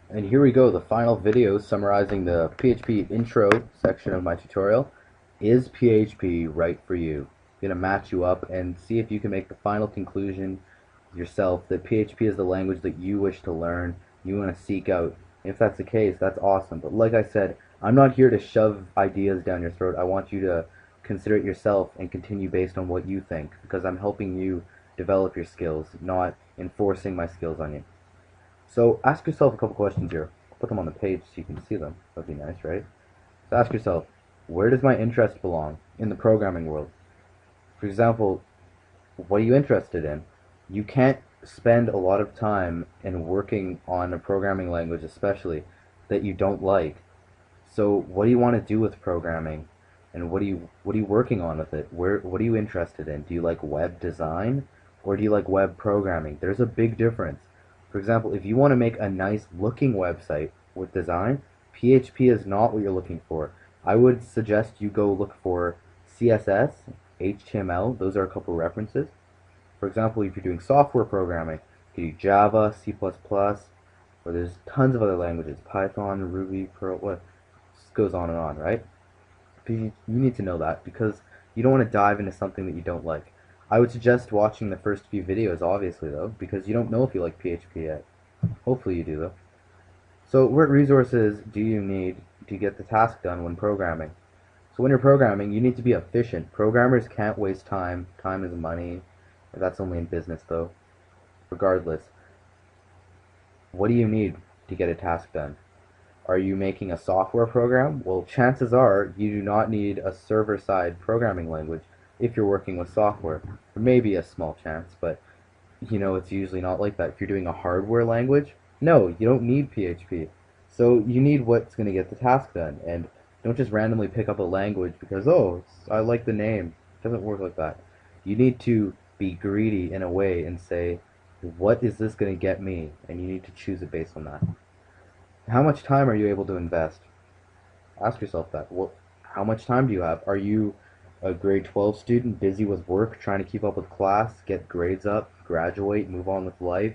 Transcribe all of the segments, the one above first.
And here we go, the final video summarizing the PHP intro section of my tutorial. Is PHP right for you? I'm going to match you up and see if you can make the final conclusion yourself that PHP is the language that you wish to learn, you want to seek out. If that's the case, that's awesome. But like I said, I'm not here to shove ideas down your throat. I want you to consider it yourself and continue based on what you think, because I'm helping you develop your skills, not enforcing my skills on you. So ask yourself a couple questions here. I'll put them on the page so you can see them. That'd be nice, right? So ask yourself, where does my interest belong in the programming world? For example, what are you interested in? You can't spend a lot of time in working on a programming language, especially that you don't like. So what do you want to do with programming? And what are you working on with it? What are you interested in? Do you like web design or do you like web programming? There's a big difference. For example, if you want to make a nice looking website with design, PHP is not what you're looking for. I would suggest you go look for CSS, HTML. Those are a couple references. For example, if you're doing software programming, you can do Java, C++, or there's tons of other languages, Python, Ruby, Perl, what just goes on and on, right? But you need to know that because you don't want to dive into something that you don't like. I would suggest watching the first few videos, obviously, though, because you don't know if you like PHP yet. Hopefully you do, though. So what resources do you need to get the task done when programming? So when you're programming, you need to be efficient. Programmers can't waste time. Time is money. That's only in business, though. Regardless, what do you need to get a task done? Are you making a software program? Well, chances are you do not need a server-side programming language if you're working with software. There may be a small chance, but it's usually not like that. If you're doing a hardware language, no, you don't need PHP. So you need what's going to get the task done, and don't just randomly pick up a language because, oh, I like the name. It doesn't work like that. You need to be greedy in a way and say, what is this going to get me? And you need to choose it based on that. How much time are you able to invest? Ask yourself that. How much time do you have? Are you a grade 12 student busy with work, trying to keep up with class, get grades up, graduate, move on with life,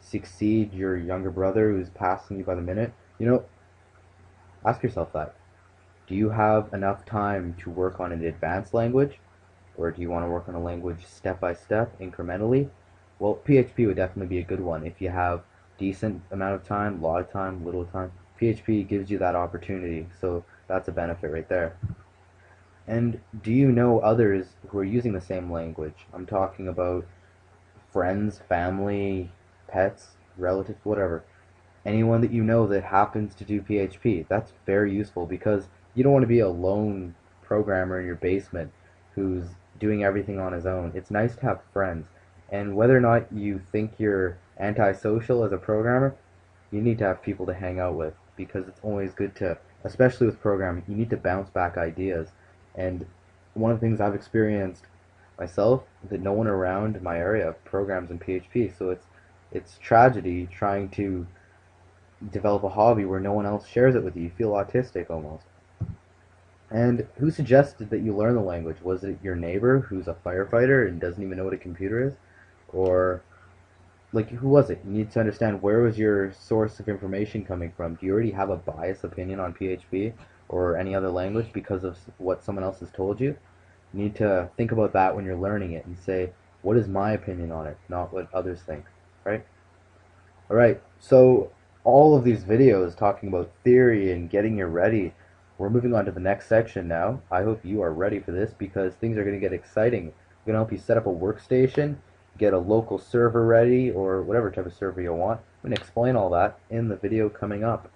succeed your younger brother who's passing you by the minute? Ask yourself that. Do you have enough time to work on an advanced language? Or do you want to work on a language step by step, incrementally? Well, PHP would definitely be a good one if you have decent amount of time, a lot of time, little time. PHP gives you that opportunity, so that's a benefit right there. And do you know others who are using the same language? I'm talking about friends, family, pets, relatives, whatever. Anyone that you know that happens to do PHP. That's very useful because you don't want to be a lone programmer in your basement who's doing everything on his own. It's nice to have friends. And whether or not you think you're antisocial as a programmer, you need to have people to hang out with because it's always good to, especially with programming, you need to bounce back ideas. And one of the things I've experienced myself that no one around my area programs in PHP, so it's tragedy trying to develop a hobby where no one else shares it with you. You feel autistic almost. And who suggested that you learn the language? Was it your neighbor who's a firefighter and doesn't even know what a computer is? Or, like, who was it? You need to understand where was your source of information coming from. Do you already have a biased opinion on PHP or any other language because of what someone else has told you? You need to think about that when you're learning it and say, what is my opinion on it, not what others think, right? Alright, so all of these videos talking about theory and getting you ready, we're moving on to the next section now. I hope you are ready for this because things are going to get exciting. I'm going to help you set up a workstation, get a local server ready, or whatever type of server you want. I'm going to explain all that in the video coming up.